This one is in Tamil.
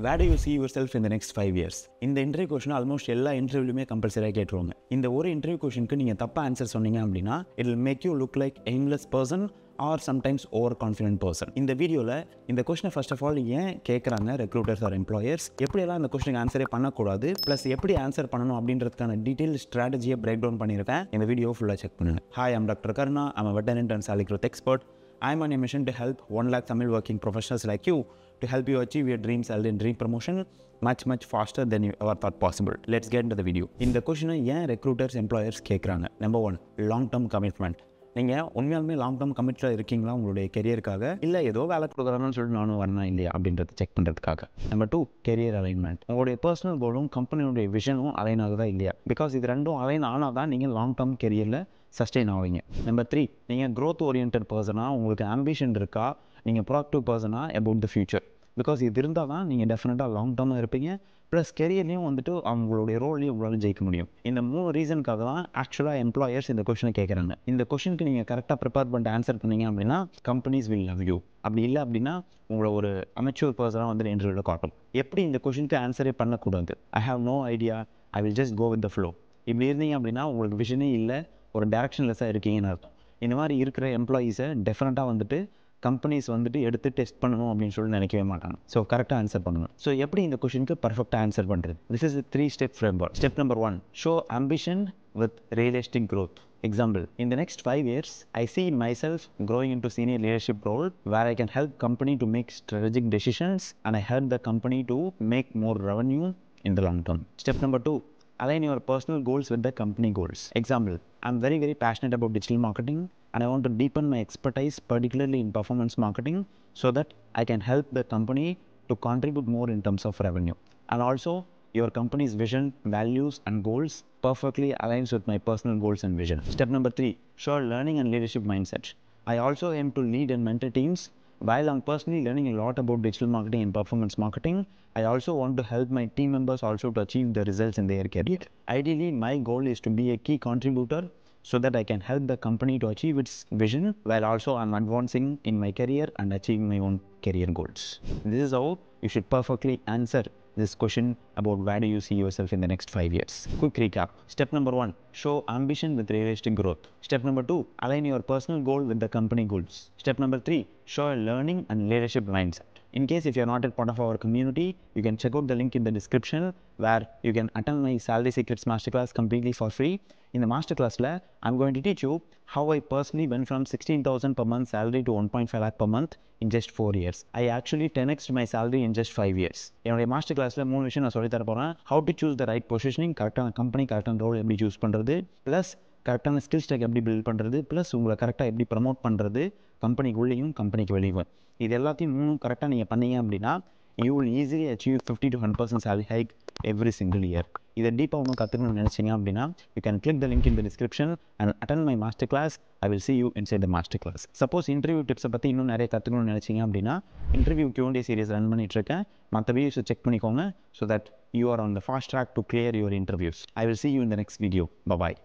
Where do you see yourself in the next 5 years? இந்த இன்டர்வியூ கொஸ்டின் ஆல்மோஸ்ட் எல்லா இன்டர்வியூலுமே கம்பல்சரியாக கேட்டுருவாங்க. இந்த ஒரு இன்டர்வியூ கொஸ்டினுக்கு நீங்கள் தப்பாக ஆன்சர் சொன்னீங்க அப்படின்னா it will make you look like aimless person or sometimes over confident person. இந்த வீடியோவில் இந்த கொஸ்டினை ஃபர்ஸ்ட் ஆஃப் ஆல் ஏன் கேட்குறாங்க ரெக்ரூட்டர்ஸ் ஆர் எம்ப்ளாயர்ஸ், எப்படியெல்லாம் இந்த கொஸ்டினுக்கு ஆன்சரே பண்ணக்கூடாது, ப்ளஸ் எப்படி ஆன்சர் பண்ணணும் அப்படின்றதுக்கான டீட்டெயில் ஸ்ட்ராட்டஜியை பிரேக் டவுன் பண்ணியிருக்கேன். இந்த வீடியோ ஃபுல்லாக செக் பண்ணுங்கள். Hi, I'm doctor Karuna. I'm a veteran and salary growth expert. I'm on a mission to help 1 lakh Tamil working professionals like you to help you achieve your dream salary and dream promotion much faster than you ever thought possible. Let's get into the video. இந்த கொஸ்டினை ஏன் ரெக்ரூட்டர்ஸ் எம்ப்ளாயர்ஸ் கேட்குறாங்க? Number 1, long term commitment. நீங்கள் உண்மையாலுமே லாங் டேர்ம் கமிட்டில் இருக்கீங்களா உங்களுடைய கெரியருக்காக, இல்லை ஏதோ வேலை கொடுக்குறாங்கன்னு சொல்லிட்டு நானும் வரணும் இல்லையா அப்படின்றத செக் பண்ணுறதுக்காக. Number 2, career alignment. உங்களுடைய பர்சனல் கோலும் கம்பெனியோடைய விஷனும் அலைன் ஆகுதா இல்லையா? பிகாஸ் இது ரெண்டும் அலைன் ஆனால் தான் நீங்கள் லாங் டேர்ம் கெரியரில் சஸ்டெயின் ஆவீங்க. நம்பர் 3, நீங்கள் க்ரோத் ஓரியன்ட் பர்சனாக, உங்களுக்கு ஆம்பிஷன் இருக்கா, நீங்கள் ப்ராக்டிவ் பர்சனாக அபவுட் த ஃபியூச்சர். பிகாஸ் இது இருந்தால் தான் நீங்கள் டெஃபினட்டாக லாங் டேர்மாக இருப்பீங்க, ப்ளஸ் கெரியர்லேயும் வந்துட்டு அவங்களுடைய ரோல்லையும் உங்களால் ஜெயிக்க முடியும். இந்த 3 ரீசனுக்காக தான் ஆக்சுவலாக எம்ப்ளாயர்ஸ் இந்த கொஸ்டினை கேட்குறாங்க. இந்த கொஸ்டினுக்கு நீங்கள் கரெக்டாக ப்ரிப்பேர் பண்ணிட்டு ஆன்சர் பண்ணீங்க அப்படின்னா கம்பெனிஸ் வில் லவ் யூ. அப்படி இல்லை அப்படின்னா உங்களை ஒரு அமெச்சூர் பர்சனாக வந்து இன்டர்வியூவில் காட்டும். எப்படி இந்த கொஸ்டினுக்கு ஆன்சரே பண்ணக்கூடாது? I have no idea, I will just go with the flow. இப்படி இருந்தீங்க அப்படின்னா உங்களுக்கு விஷனே இல்லை, ஒரு டேரக்ஷன்லெஸ்ஸாக இருக்கீங்கன்னு அர்த்தம். இந்த மாதிரி இருக்கிற எம்ப்ளாயீஸை டெஃபினட்டாக வந்துட்டு கம்பெனிஸ் வந்துட்டு எடுத்து டெஸ்ட் பண்ணணும் அப்படின்னு சொல்லி நினைக்கவே மாட்டாங்க. ஸோ கரெக்டாக ஆன்சர் பண்ணணும். ஸோ எப்படி இந்த கொஸ்டினுக்கு பர்ஃபெக்டாக ஆன்சர் பண்ணுறது? This is 3 step framework. Step number 1, show ambition with realistic growth. Example, in the next 5 years, I see myself growing into senior leadership role where I can help company to make strategic decisions and I help the company to make more revenue in the long term. Step number 2, align your personal goals with the company goals. Example, I'm very passionate about digital marketing and I want to deepen my expertise, particularly in performance marketing, so that I can help the company to contribute more in terms of revenue. And also, your company's vision, values and goals perfectly aligns with my personal goals and vision. Step number 3, show learning and leadership mindset. I also aim to lead and mentor teams. While I'm personally learning a lot about digital marketing and performance marketing, I also want to help my team members also to achieve the results in their career. Ideally, my goal is to be a key contributor so that I can help the company to achieve its vision while also I'm advancing in my career and achieving my own career goals. This is how you should perfectly answer this question about where do you see yourself in the next 5 years. Quick recap. Step number 1, show ambition with realistic growth. Step number 2, align your personal goal with the company goals. Step number 3, show a learning and leadership mindset. In case if you are not a part of our community, you can check out the link in the description where you can attend my Salary Secrets Masterclass completely for free. In the masterclass, I'm going to teach you how I personally went from 16,000 per month salary to 1.5 lakh per month in just 4 years. I actually 10x'd my salary in just 5 years. என்னுடைய மாஸ்டர் கிளாஸில் 3 விஷயம் நான் சொல்லி தர போகிறேன். How to choose the right positioning, கரெக்டான கம்பெனி, கரெக்டான ரோல் எப்படி சூஸ் பண்ணுறது, ப்ளஸ் கரெக்டான ஸ்கில் ஸ்டாக் எப்படி பில்ட் பண்ணுறது, ப்ளஸ் உங்களை கரெக்டாக எப்படி ப்ரமோட் பண்ணுறது கம்பெனிக்கு உள்ளேயும் கம்பெனிக்கு வெளியும். இது எல்லாத்தையும் 3 கரெக்டாக நீங்கள் பண்ணீங்க அப்படின்னா you will easily achieve 50 to 100% salary hike every single year. இதை டீப்பாக ஒன்றும் கற்றுக்கணும்னு நினச்சிங்க அப்படின்னா you can click the link in the description and attend my master class. I will see you inside the master class. Suppose interview டிப்ஸை பற்றி இன்னும் நிறைய கற்றுக்கணும்னு நினச்சிங்க அப்படின்னா இன்டர்வியூ Q&A சீரிஸ் ரன் பண்ணிட்டுருக்கேன். மற்ற வீடியோஸை செக் பண்ணிக்கோங்க so that you are on the fast track to clear your interviews. I will see you in the next video. Bye-bye.